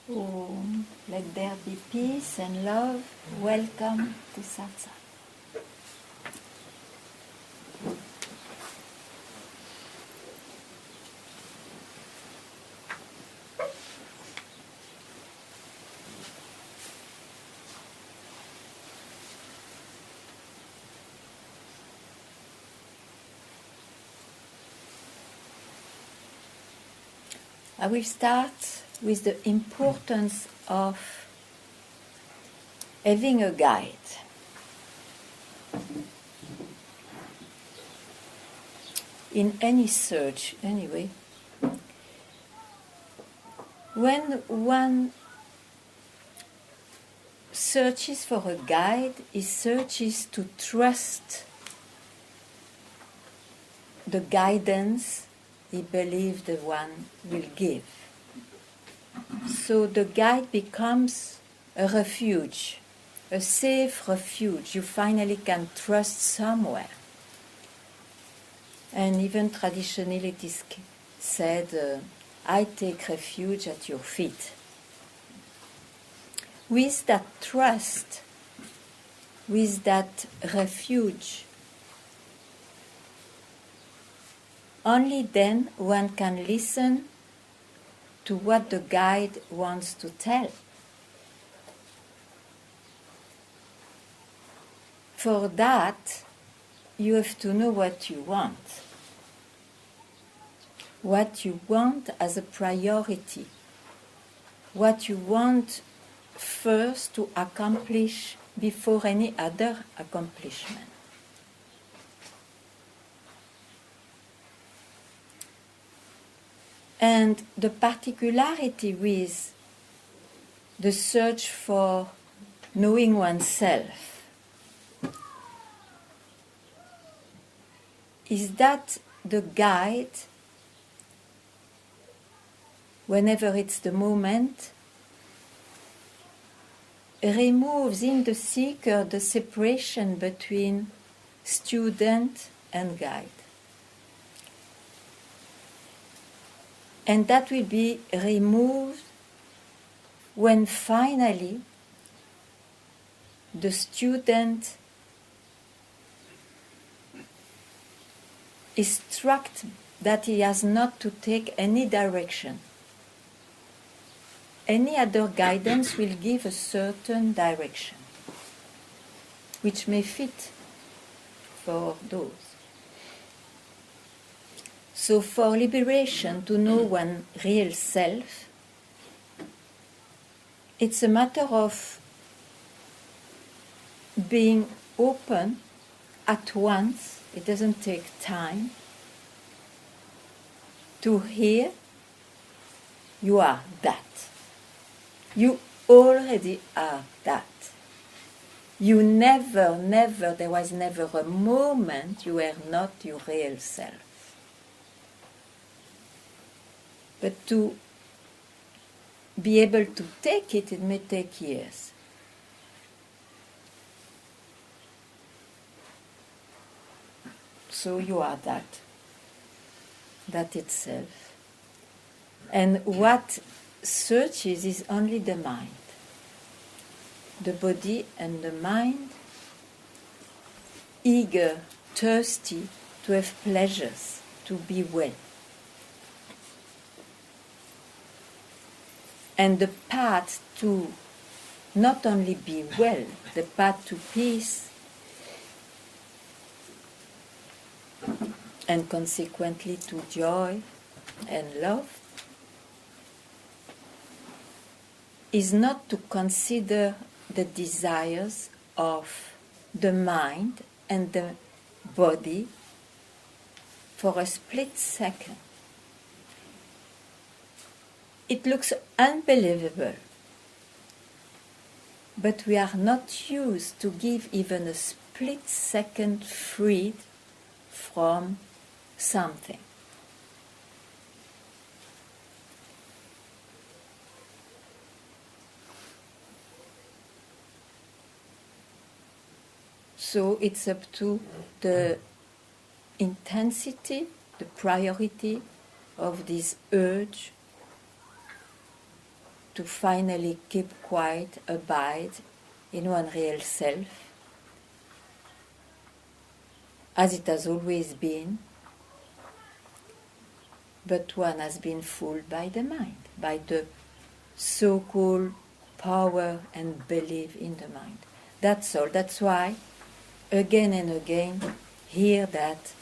Let there be peace and love. Welcome to Satsang. I will start with the importance of having a guide. In any search, anyway, when one searches for a guide, he searches to trust the guidance he believes the one will give. So the guide becomes a refuge, a safe refuge. You finally can trust somewhere. And even traditionally it is said, I take refuge at your feet. With that trust, with that refuge, only then one can listen to what the guide wants to tell. For that, you have to know what you want. What you want as a priority. What you want first to accomplish before any other accomplishment. And the particularity with the search for knowing oneself is that the guide, whenever it's the moment, removes in the seeker the separation between student and guide. And that will be removed when finally the student is struck that he has not to take any direction. Any other guidance will give a certain direction, which may fit for those. So for liberation, to know one's real self, it's a matter of being open at once. It doesn't take time to hear you are that. You already are that. You never, there was never a moment you were not your real self. But to be able to take it, it may take years. So you are that itself. And what searches is only the mind. The body and the mind, eager, thirsty to have pleasures, to be well. And the path to not only be well, the path to peace, and consequently to joy and love, is not to consider the desires of the mind and the body for a split second. It looks unbelievable, but we are not used to give even a split second free from something. So it's up to the intensity, the priority of this urge to finally keep quiet, abide in one real self, as it has always been, but one has been fooled by the mind, by the so-called power and belief in the mind. That's all. That's why, again and again, hear that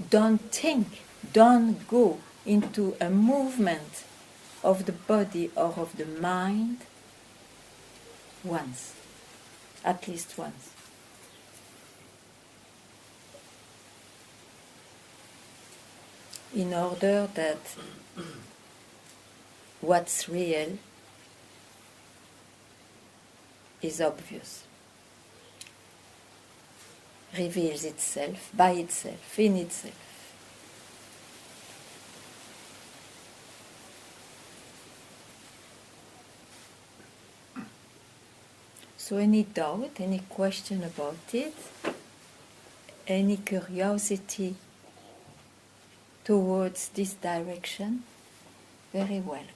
don't think, don't go into a movement of the body or of the mind once, at least once. In order that what's real is obvious, reveals itself by itself, in itself. So any doubt, any question about it, any curiosity towards this direction, very welcome.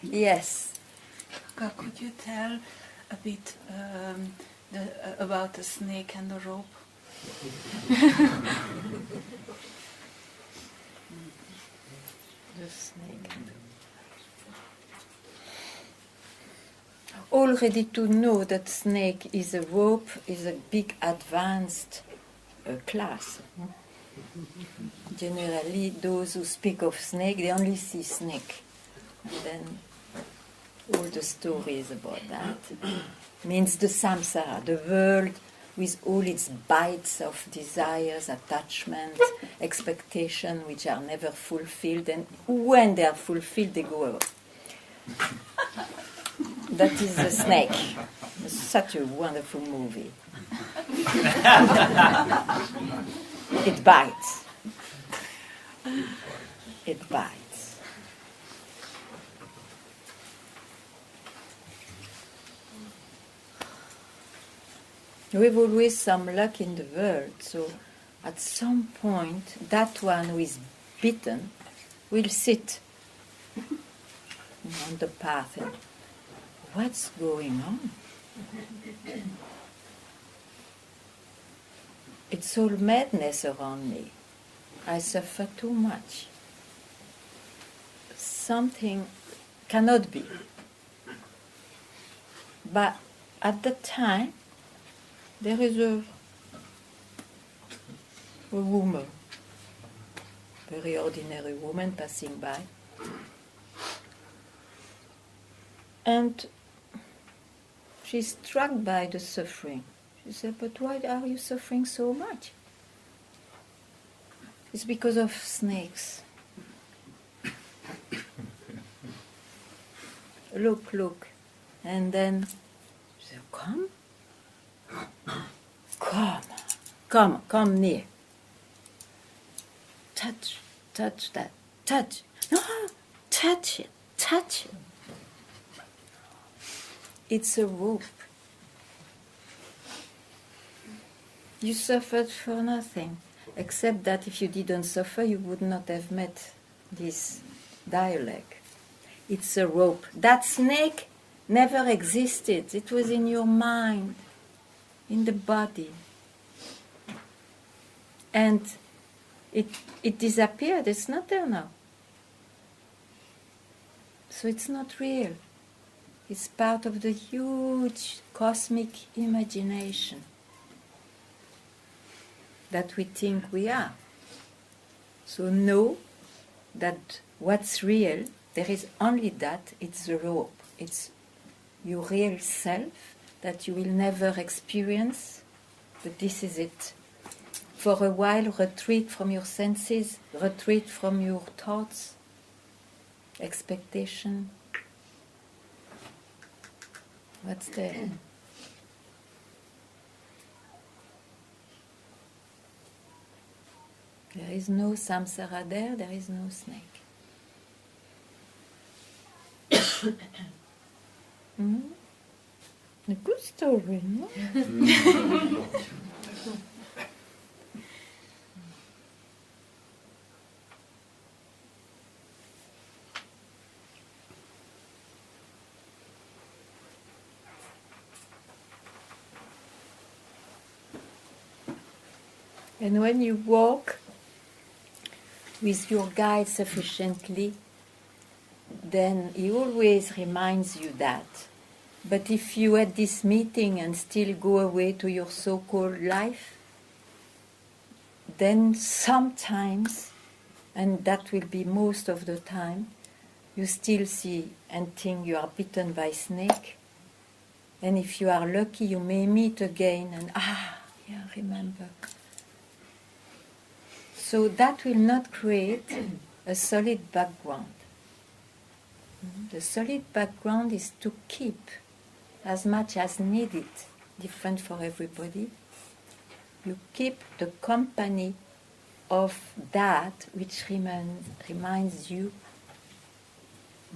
Yes. Could you tell a bit about the snake and the rope? The snake. Already to know that snake is a rope is a big advanced class. Generally, those who speak of snake, they only see snake. And then all the stories about that means the samsara, the world with all its bites of desires, attachment, expectation, which are never fulfilled, and when they are fulfilled, they go away. That is the snake. It's such a wonderful movie. It bites. It bites. We have always some luck in the world, so at some point that one who is bitten will sit on the path and what's going on? It's all madness around me. I suffer too much. Something cannot be. But at the time, there is a woman, very ordinary woman passing by. And she's struck by the suffering. She said, but why are you suffering so much? It's because of snakes. Look. And then she said, come near. Touch that, touch. No, touch it. It's a rope. You suffered for nothing, except that if you didn't suffer, you would not have met this dialogue. It's a rope. That snake never existed. It was in your mind, in the body. And it disappeared. It's not there now. So it's not real. It's part of the huge cosmic imagination that we think we are. So know that what's real, there is only that, it's the rope. It's your real self that you will never experience, but this is it. For a while, retreat from your senses, retreat from your thoughts, expectation. What's there? There is no samsara there is no snake. A good story, no? And when you walk with your guide sufficiently, then he always reminds you that. But if you at this meeting and still go away to your so-called life, then sometimes, and that will be most of the time, you still see and think you are bitten by snake. And if you are lucky, you may meet again and, remember. So that will not create a solid background. The solid background is to keep as much as needed, different for everybody. You keep the company of that which reminds you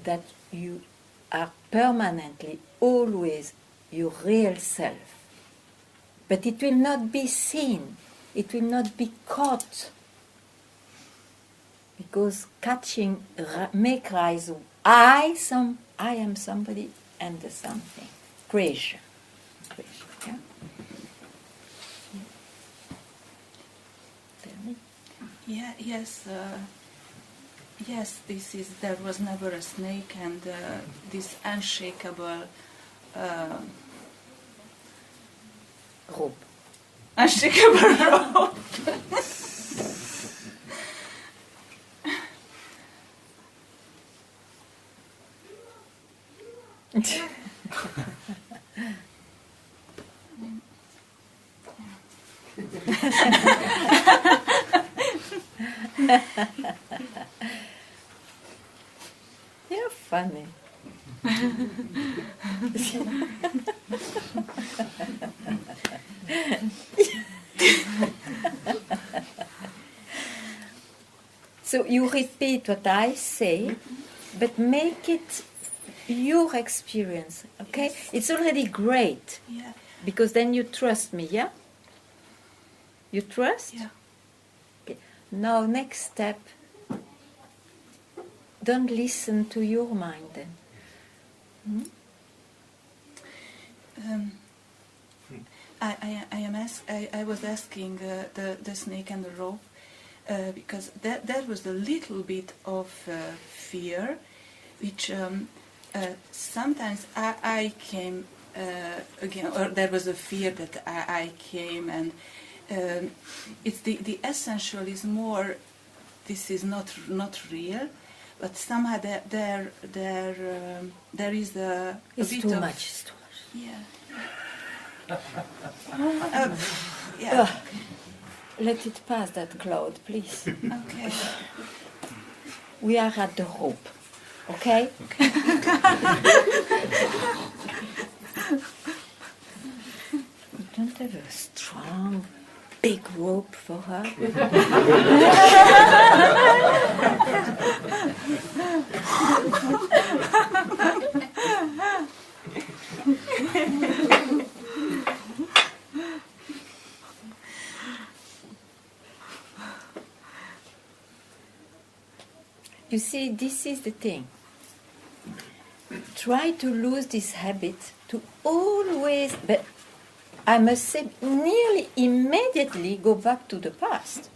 that you are permanently, always your real self. But it will not be seen, it will not be caught. Because catching make rise, I am somebody and the something. Creation. Yeah? Tell me. Yeah, yes, there was never a snake, and this unshakable Rope. Unshakable rope. You're funny. So you repeat what I say, but make it your experience, okay? Yes. It's already great. Yeah. Because then you trust me, yeah? You trust? Yeah. Okay. Now, next step, don't listen to your mind then. I was asking the snake and the rope because there was a little bit of fear, which sometimes I came again, or there was a fear that I came, and it's the essential is more. This is not real, but somehow there is a It's bit too of much. It's too much. yeah. Yeah. Let it pass that cloud, please. Okay. We are at the rope, okay? We don't have a strong, big rope for her. You see, this is the thing. Try to lose this habit to always, but I must say, nearly immediately go back to the past.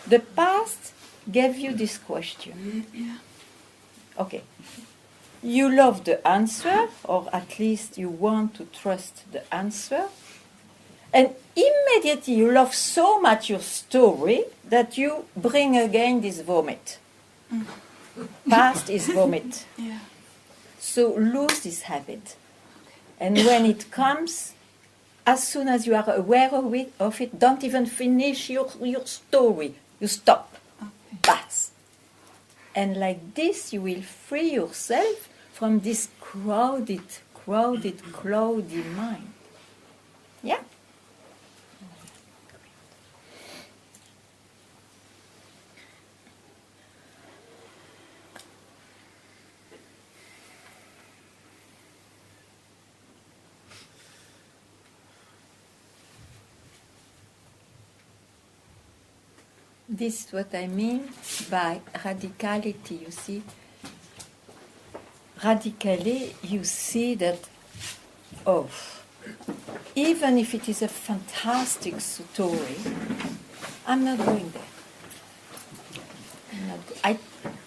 The past gave you this question. Yeah. Okay. You love the answer, or at least you want to trust the answer. And immediately you love so much your story that you bring again this vomit. Past is vomit. Yeah. So lose this habit. And when it comes, as soon as you are aware of it, don't even finish your story. You stop. Okay. Pass. And like this, you will free yourself from this crowded, cloudy mind. Yeah? This is what I mean by radicality, you see. Radically, you see that, even if it is a fantastic story, I'm not going there.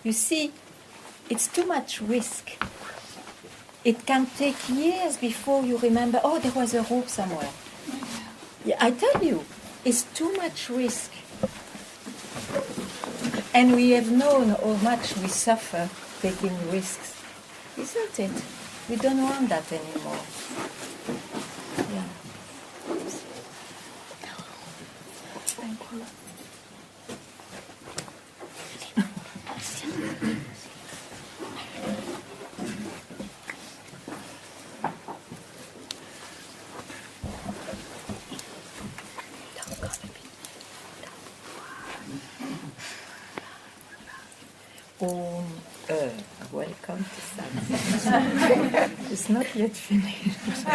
You see, it's too much risk. It can take years before you remember, oh, there was a rope somewhere. Yeah, I tell you, it's too much risk. And we have known how much we suffer taking risks. Isn't it? We don't want that anymore. Yeah. Thank you. Welcome to Satsang. It's not yet finished.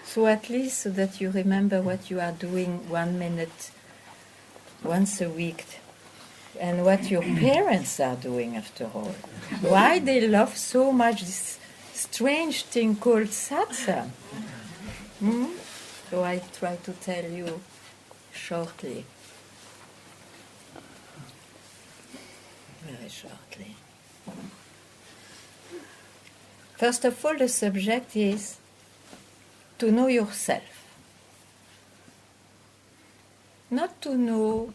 So at least so that you remember what you are doing 1 minute once a week and what your parents are doing after all. Why they love so much this strange thing called satsang. So I try to tell you shortly. Very shortly. First of all, the subject is to know yourself. Not to know,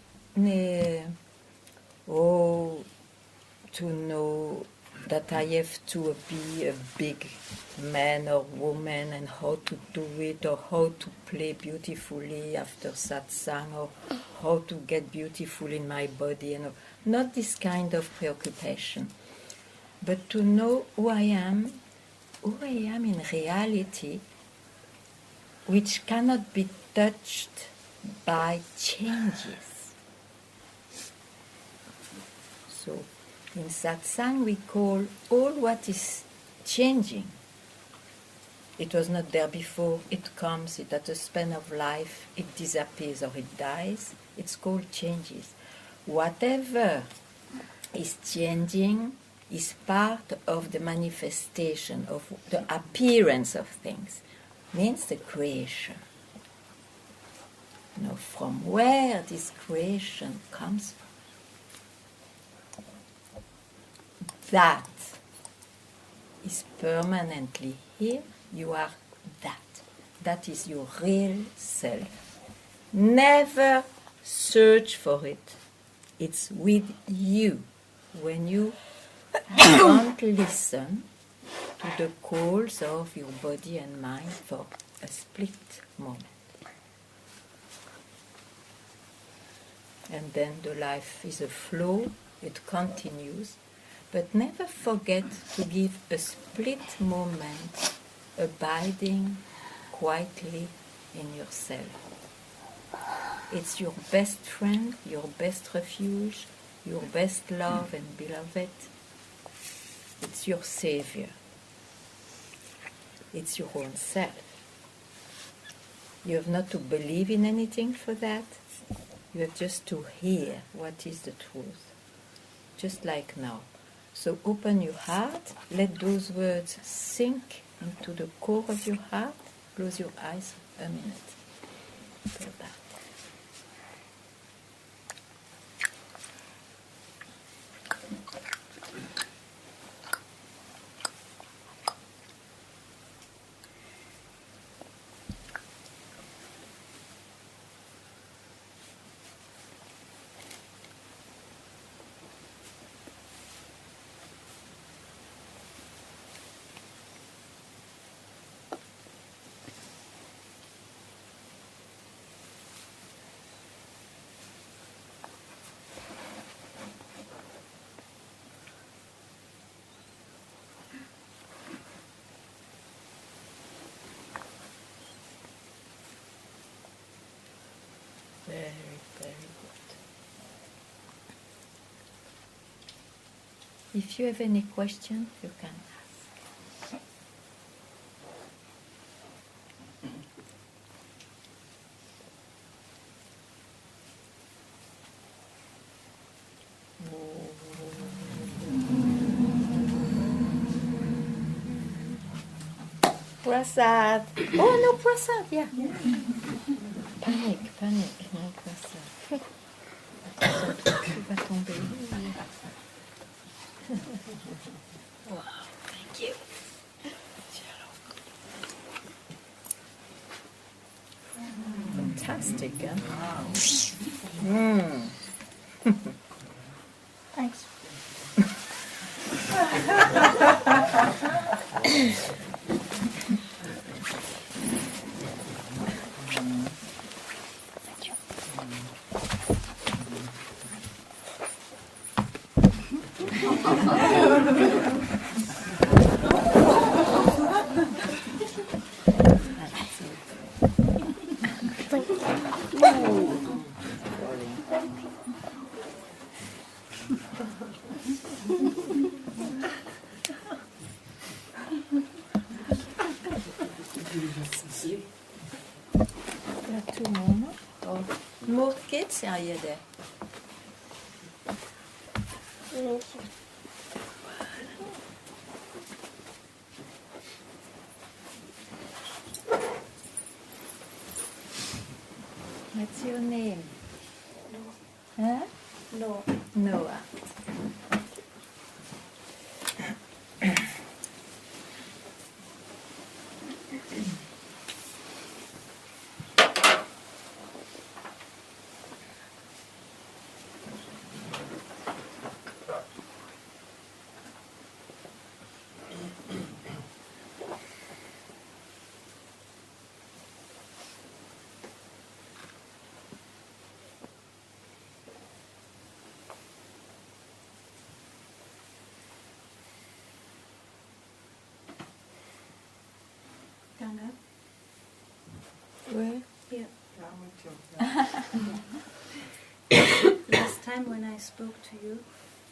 to know that I have to be a big man or woman and how to do it or how to play beautifully after satsang or how to get beautiful in my body. And not this kind of preoccupation, but to know who I am in reality, which cannot be touched by changes. So, in satsang we call all what is changing. It was not there before, it comes, it at a span of life, it disappears or it dies. It's called changes. Whatever is changing is part of the manifestation, of the appearance of things. Means the creation. Now, from where this creation comes from, that is permanently here. You are that. That is your real self. Never search for it. It's with you. When you don't listen to the calls of your body and mind for a split moment. And then the life is a flow, it continues, but never forget to give a split moment abiding quietly in yourself. It's your best friend, your best refuge, your best love and beloved. It's your savior. It's your own self. You have not to believe in anything for that. You have just to hear what is the truth. Just like now. So open your heart, let those words sink into the core of your heart. Close your eyes a minute for that. Very, very good. If you have any questions, you can ask. Prasad. Oh no, prasad, yeah. Panic, no prasad. Tu vas tomber. Wow, thank you. Fantastic, huh? Thanks. There are two more, no? Or more kids? Are you there? What's your name? Huh? No. Noah. Ganga? Where? Here. Last time when I spoke to you,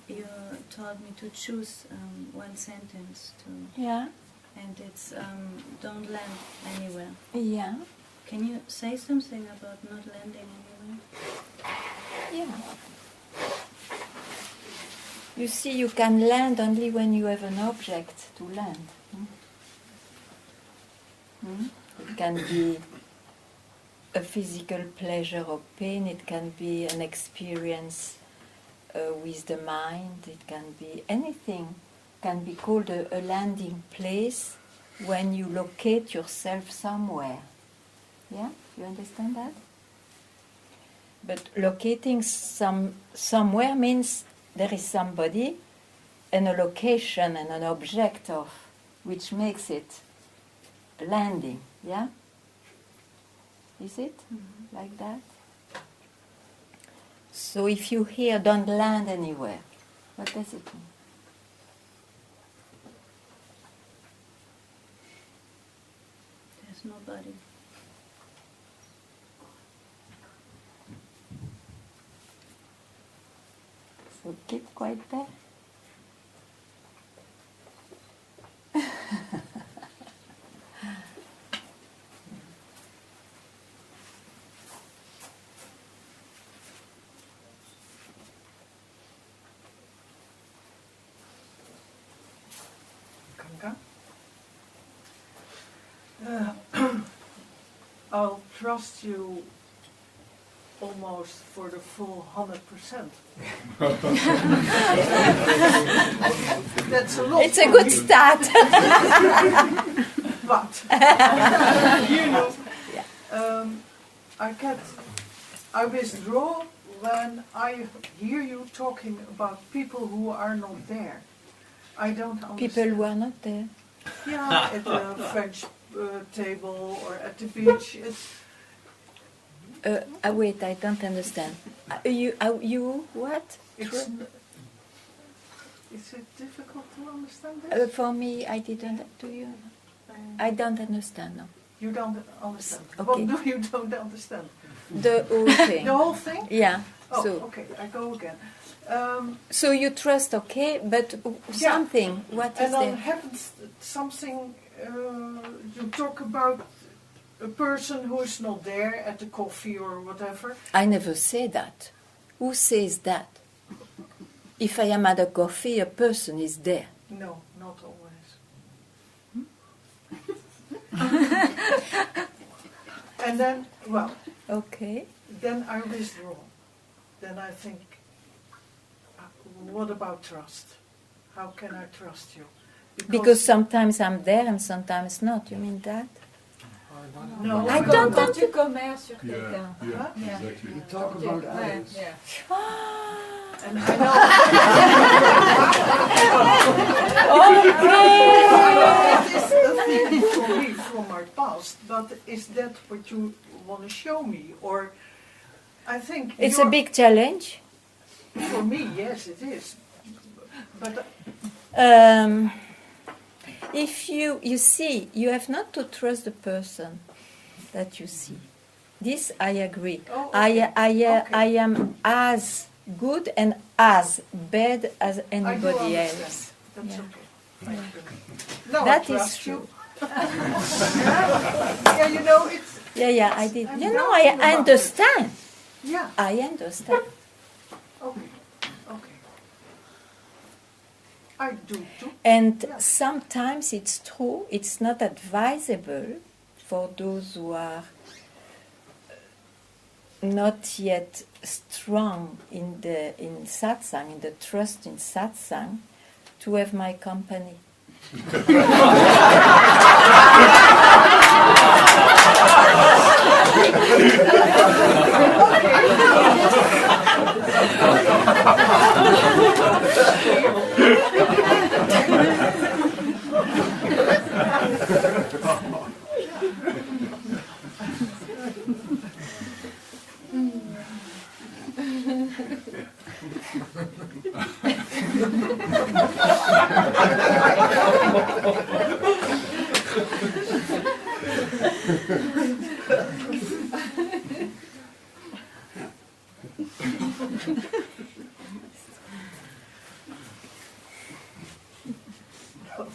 you told me to choose one sentence to, Yeah. and it's don't land anywhere. Yeah. Can you say something about not landing anywhere? Yeah. You see, you can land only when you have an object to land. It can be a physical pleasure or pain, it can be an experience with the mind, it can be anything, can be called a landing place when you locate yourself somewhere. Yeah? You understand that? But locating somewhere means there is somebody and a location and an object of which makes it landing, yeah? Is it like that? So if you hear don't land anywhere, what does it mean? There's nobody. So keep quiet there. I'll trust you almost for the full 100%. That's a lot. It's a good start. But you know, I withdraw when I hear you talking about people who are not there. I don't understand. People who are not there. Yeah, at the French table or at the beach. Wait, I don't understand. You what? Is it difficult to understand this? For me, I didn't. Do you? I don't understand. No. You don't understand. Okay. What do you don't understand? The whole thing. The whole thing? Yeah. Oh, So. okay. I go again. So you trust, okay, but something. What is and then there? happens something. You talk about a person who is not there at the coffee or whatever. I never say that. Who says that? If I am at a coffee, a person is there. No, not always. And then, well, Okay. then I withdraw. Then I think, what about trust? How can I trust you? Because sometimes I'm there and sometimes not. You mean that? no, I but- don't Quand tu commères sur Yeah, quelqu'un. yeah, Yeah. exactly. You talk about Ouais, others. yeah. And I know, I know that is a thing for me from my past, but is that what you want to show me? Or I think It's a big challenge. for me, yes, it is. But If you see, you have not to trust the person that you see. This I agree. Oh, okay. Okay. I am as good and as bad as I do anybody understand. else. That's Yeah. okay. Thank you. No, That I is trust true. you. Yeah, you know, it's, Yeah, I did. I'm You know, doubting I about it. understand. yeah, I understand. okay, okay. I do too. And Yeah. sometimes it's true, it's not advisable for those who are not yet strong in satsang, in the trust in satsang, to have my company.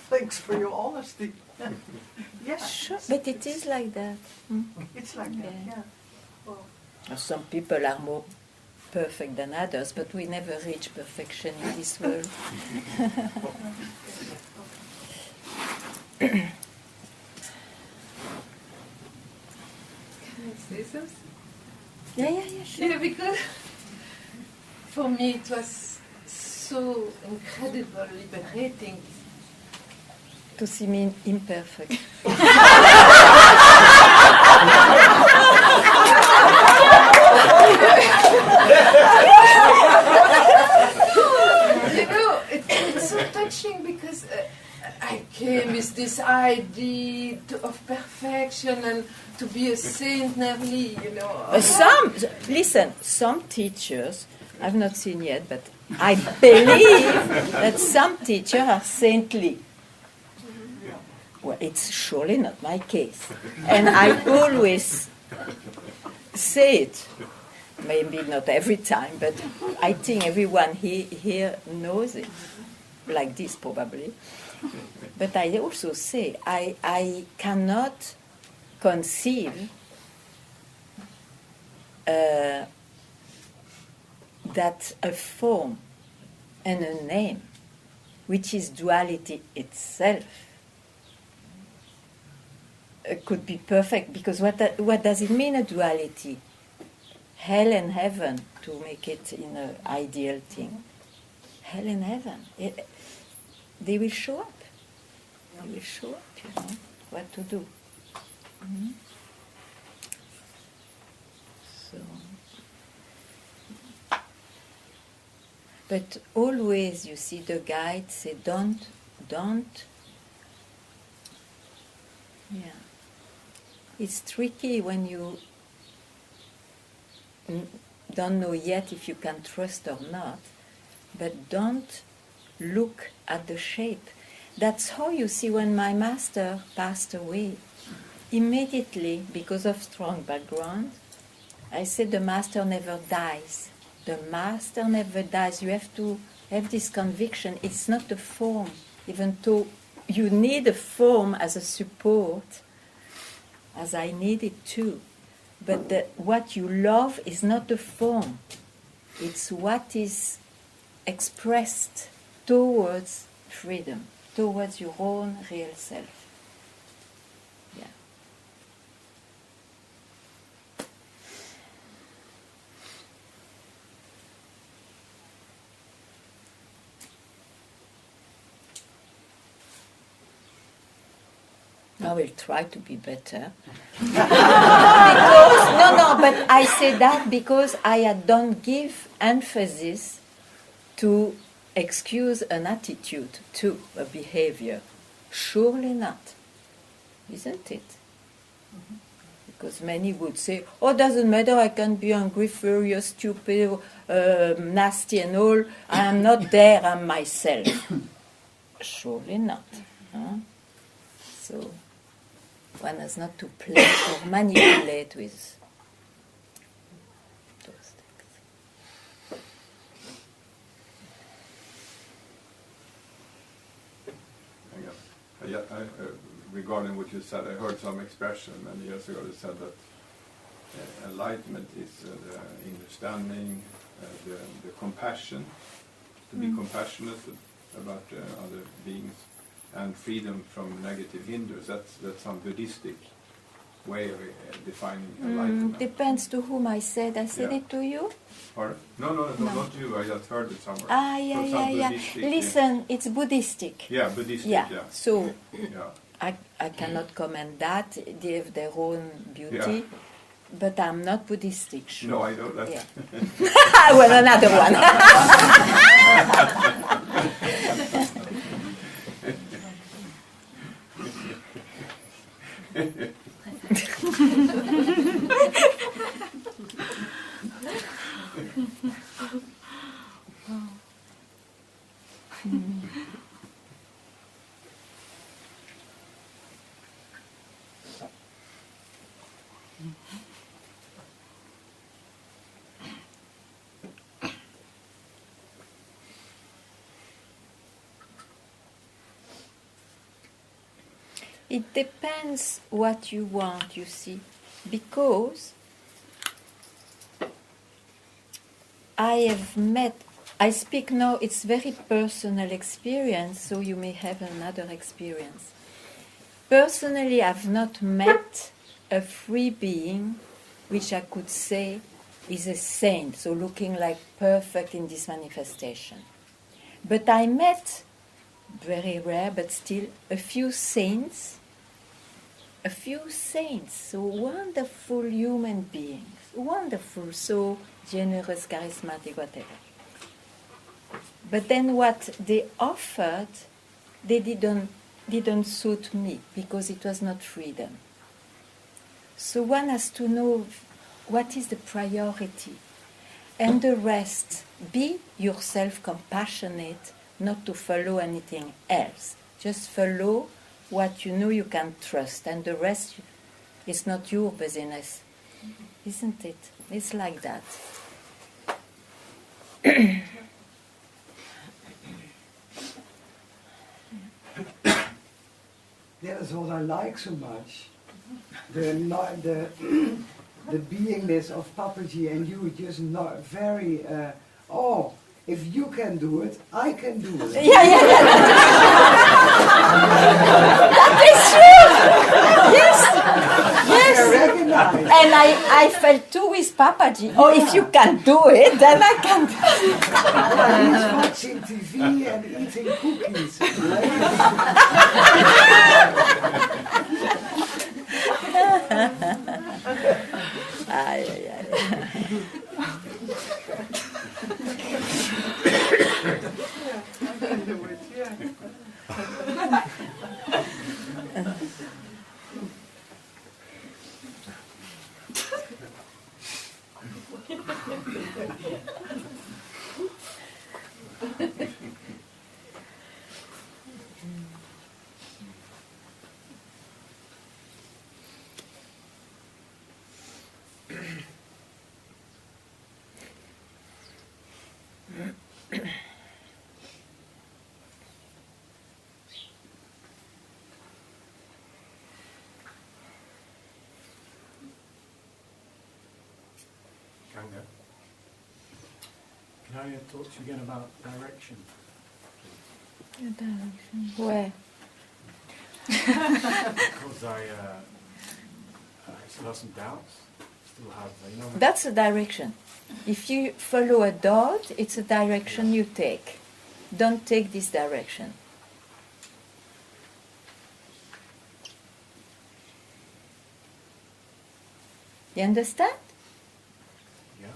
Thanks for your honesty. Yes, Sure, but it is like that. it's like that, Yeah. yeah. Well, Some people are more perfect than others, but we never reach perfection in this world. Can I say something? Yeah, sure. Yeah, because for me it was so incredible, liberating. To see me imperfect. You know, it's so touching because I came with this idea of perfection and to be a saint nearly, you know. Some teachers, I've not seen yet, but I believe that some teachers are saintly. Well, it's surely not my case. And I always say it. Maybe not every time, but I think everyone here knows it. Like this, probably. But I also say, I cannot conceive that a form and a name, which is duality itself, could be perfect. Because what does it mean, a duality? Hell and heaven, to make it in an ideal thing. Hell and heaven. They will show up. They will show up, you know, what to do. Mhm. So, but always, you see, the guide say, don't. Yeah. It's tricky when you don't know yet if you can trust or not, but don't look at the shape. That's how you see when my master passed away. Immediately, because of strong background, I said the master never dies. The master never dies. You have to have this conviction. It's not the form, even though you need a form as a support, as I need it too. But what you love is not the form. It's what is expressed towards freedom, towards your own real self. Yeah. I will try to be better. Because, but I say that because I don't give emphasis to excuse an attitude, to a behavior. Surely not. Isn't it? Because many would say, oh, doesn't matter, I can be angry, furious, stupid, nasty and all. I am not there, I'm myself. Surely not. Huh? So one has not to play or manipulate with those things. Regarding what you said, I heard some expression many years ago that said that enlightenment is the understanding, the compassion, to be compassionate about other beings, and freedom from negative hinders. That's some Buddhistic way of defining enlightenment. Depends to whom I said. I said it to you? Or, no, not you. I just heard it somewhere. Yeah. Listen, it's Buddhistic. Yeah, Buddhistic, yeah. yeah. So, yeah. I cannot comment that. They have their own beauty. But I'm not Buddhistic, sure. No, I know that. Yeah. Well, another one. It depends what you want, you see, because I speak now, it's very personal experience, so you may have another experience. Personally, I've not met a free being which I could say is a saint, so looking like perfect in this manifestation. But I met, very rare, but still, a few saints, so wonderful human beings, wonderful, so generous, charismatic, whatever. But then what they offered, they didn't suit me, because it was not freedom. So one has to know what is the priority. And the rest, be yourself compassionate, not to follow anything else. Just follow what you know you can trust, and the rest is not your business. Isn't it? It's like that. That's what I like so much. The beingness of Papaji and you, just not very, if you can do it, I can do it. Yeah. That is true. Yes. I recognize. And I felt too with Papaji. Oh, if you can do it, then I can do it. He's watching TV and eating cookies. Ganga, can I talk to you again about direction? Where? Because I still have some doubts. Still have, That's a direction. If you follow a dot, it's a direction you take. Don't take this direction. You understand? Yeah.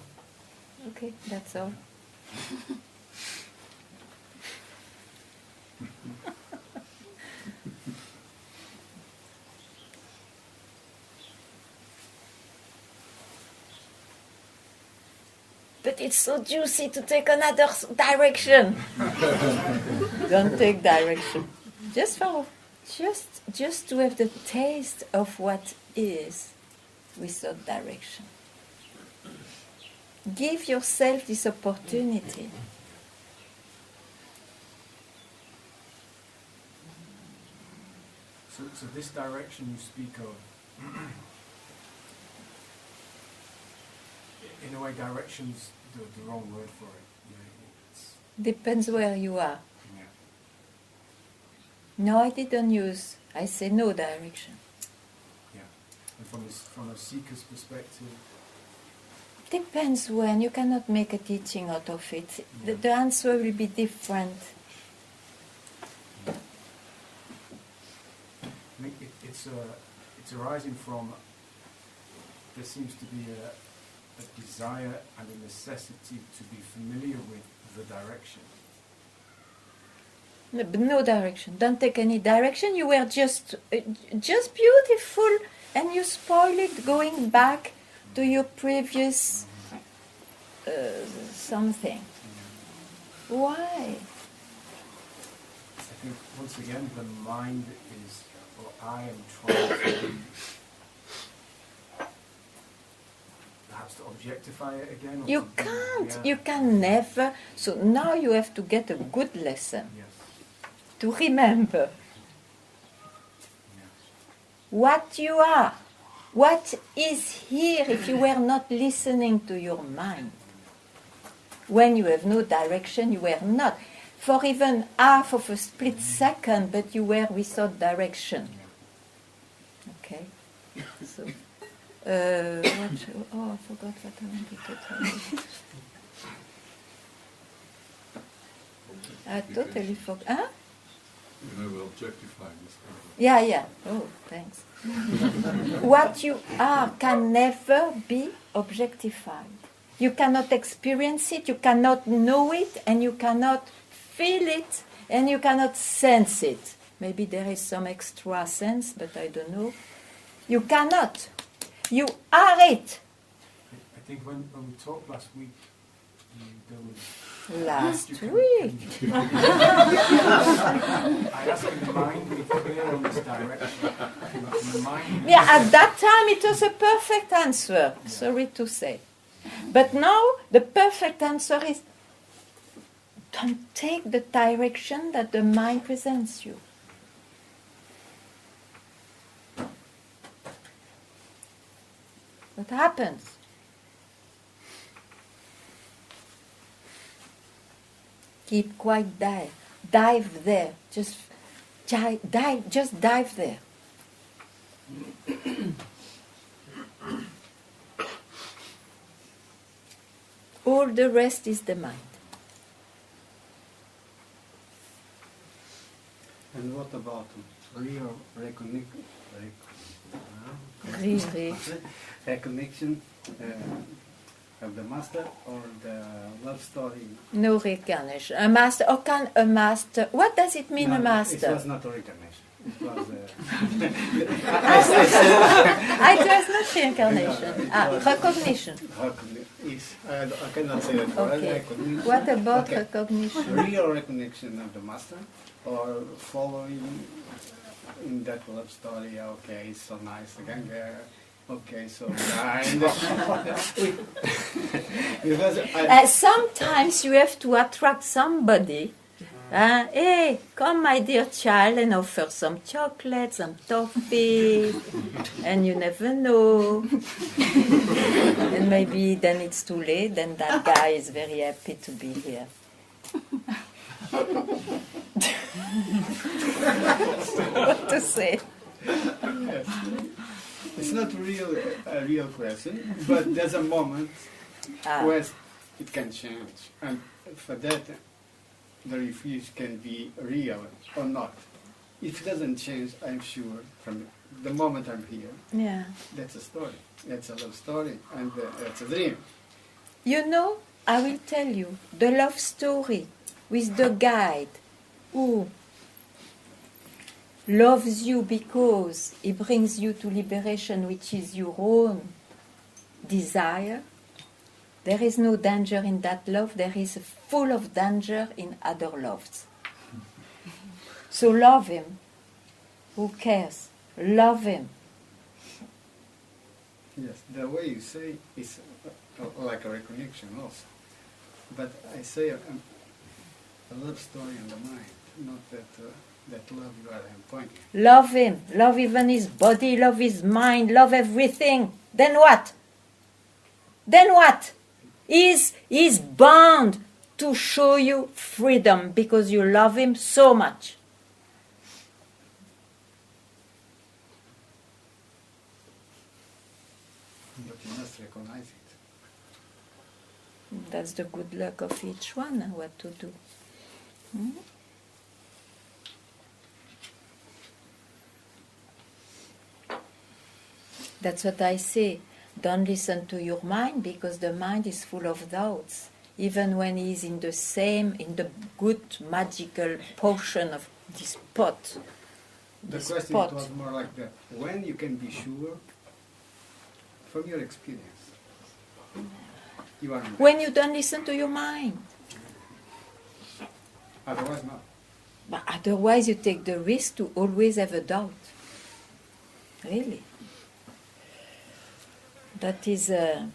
Okay, that's all. But it's so juicy to take another direction. Don't take direction. Just follow. Just to have the taste of what is without direction. Give yourself this opportunity. So this direction you speak of, in a way, direction's the wrong word for it. It's, Depends where you are. yeah. No, I didn't use. I say no direction. Yeah. And from a seeker's perspective, Depends when. You cannot make a teaching out of it. The answer will be different. I mean, it's arising from, there seems to be a desire and a necessity to be familiar with the direction. No, but no direction. Don't take any direction. You were just beautiful, and you spoil it going back to your previous something. Why? I think once again the mind is, or I am trying to perhaps to objectify it again. Or You to, can't. yeah. You can never. So now you have to get a good lesson Yes. to remember Yes. what you are. What is here if you were not listening to your mind? When you have no direction, you were not. For even half of a split second, but you were without direction. Okay? So, I forgot what I wanted to tell you. I totally forgot. Huh? You never objectify this. Yeah. Oh, thanks. What you are can never be objectified. You cannot experience it, you cannot know it, and you cannot feel it, and you cannot sense it. Maybe there is some extra sense, but I don't know. You cannot. You are it. I think when we talked last week, there was Last you week. I asked him the mind to be clear on this direction. Can the mind Yeah, at that time it was a perfect answer. Sorry to say. But now the perfect answer is don't take the direction that the mind presents you. What happens? Keep quiet, dive there. Just dive there. All the rest is the mind. And what about real recognition? Recognition of the master or the love story? No recognition. A master. How can a master? What does it mean, No, a master? It was not a recognition. It was. It was not reincarnation. Recognition. I cannot say that word. Okay. Recognition. What about Okay. recognition? Real recognition of the master, or following in that love story. Okay, it's so nice, the Ganga. Okay, so kind. Because Sometimes you have to attract somebody. Hey, come, my dear child, and offer some chocolate, some toffee, and you never know. And maybe then it's too late, then that guy is very happy to be here. What to say? Yes. It's not a real question, but there's a moment where it can change, and for that, the refuge can be real or not. If it doesn't change, I'm sure from the moment I'm here, Yeah. that's a story. That's a love story, and that's a dream. You know, I will tell you, the love story with the guide who loves you because he brings you to liberation, which is your own desire. There is no danger in that love. There is full of danger in other loves. So love him. Who cares? Love him. Yes, the way you say is like a reconnection also. But I say a love story in the mind, not that love you are pointing. Love him. Love even his body, love his mind, love everything. Then what? Then what? He's bound to show you freedom because you love him so much. But you must recognize it. That's the good luck of each one, what to do. Hmm? That's what I say. Don't listen to your mind because the mind is full of doubts. Even when he is in the good magical portion of this pot. The This question pot. was more like that. When you can be sure, from your experience, you are in When you don't listen to your mind. otherwise not. But otherwise you take the risk to always have a doubt. Really. That is a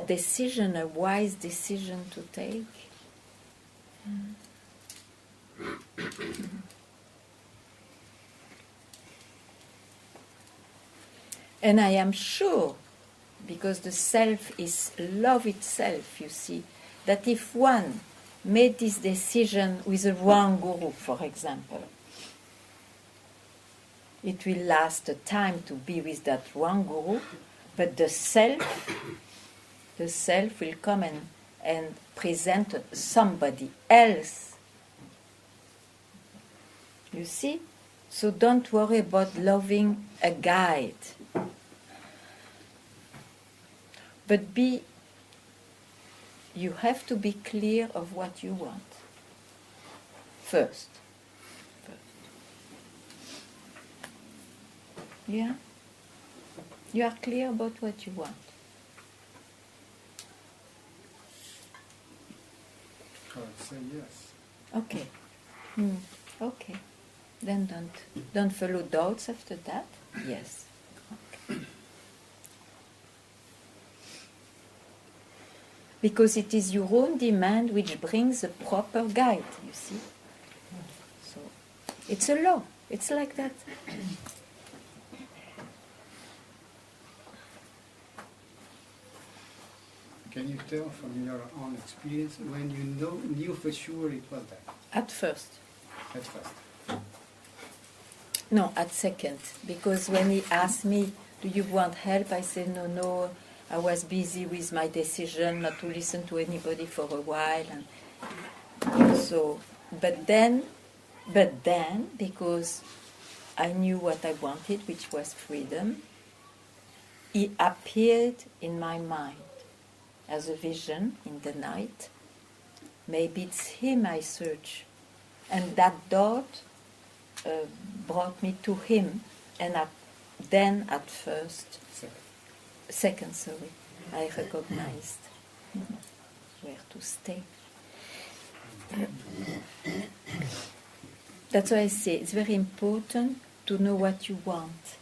decision, a wise decision to take. And I am sure, because the self is love itself, you see, that if one made this decision with a wrong guru, for example, it will last a time to be with that wrong guru, but the self will come and present somebody else. You see? So don't worry about loving a guide. But you have to be clear of what you want. First. Yeah? You are clear about what you want. I would say yes. Okay. Okay. Then don't follow doubts after that. Yes. Okay. Because it is your own demand which brings a proper guide, you see. So it's a law. It's like that. Can you tell from your own experience when you knew for sure it was that? At first. At first. No, at second. Because when he asked me, do you want help? I said, no. I was busy with my decision not to listen to anybody for a while. And so, but then, because I knew what I wanted, which was freedom, he appeared in my mind as a vision in the night. Maybe it's him I search. And that thought brought me to him. And then at first, second, I recognized where to stay. That's why I say it's very important to know what you want.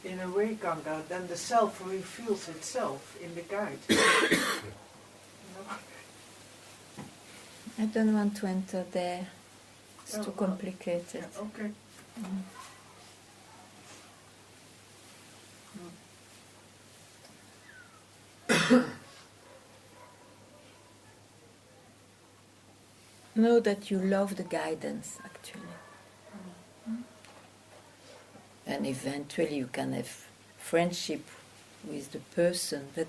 In a way, Ganga, then the self reveals itself in the guide. I don't want to enter there. It's too complicated. Yeah, okay. know that you love the guidance, actually. And eventually you can have friendship with the person, but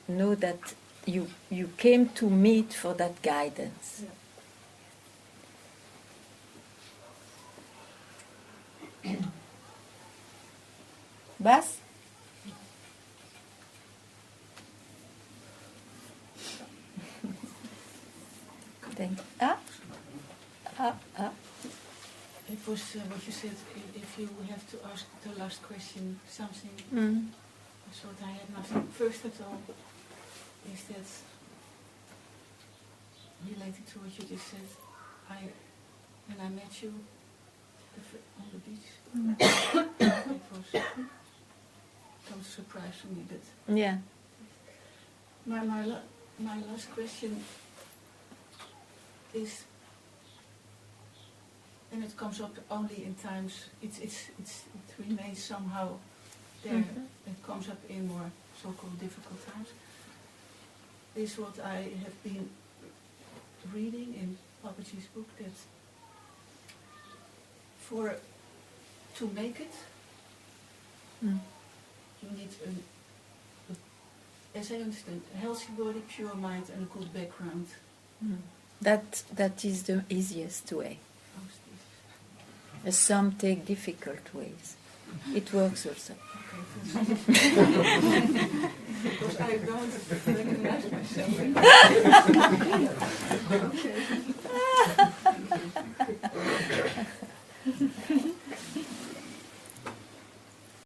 know that you came to meet for that guidance. Bas? Thank It was what you said, if you have to ask the last question something, I thought I had nothing. First of all, is that related to what you just said. When I met you on the beach, it was some surprise for me. But yeah. My last question is, and it comes up only in times, it remains somehow there, it comes up in more so-called difficult times, is what I have been reading in Papaji's book, that to make it, you need as I understand, a healthy body, pure mind and a good background. That is the easiest way. Some take difficult ways. It works also. Because I don't recognize myself. Okay.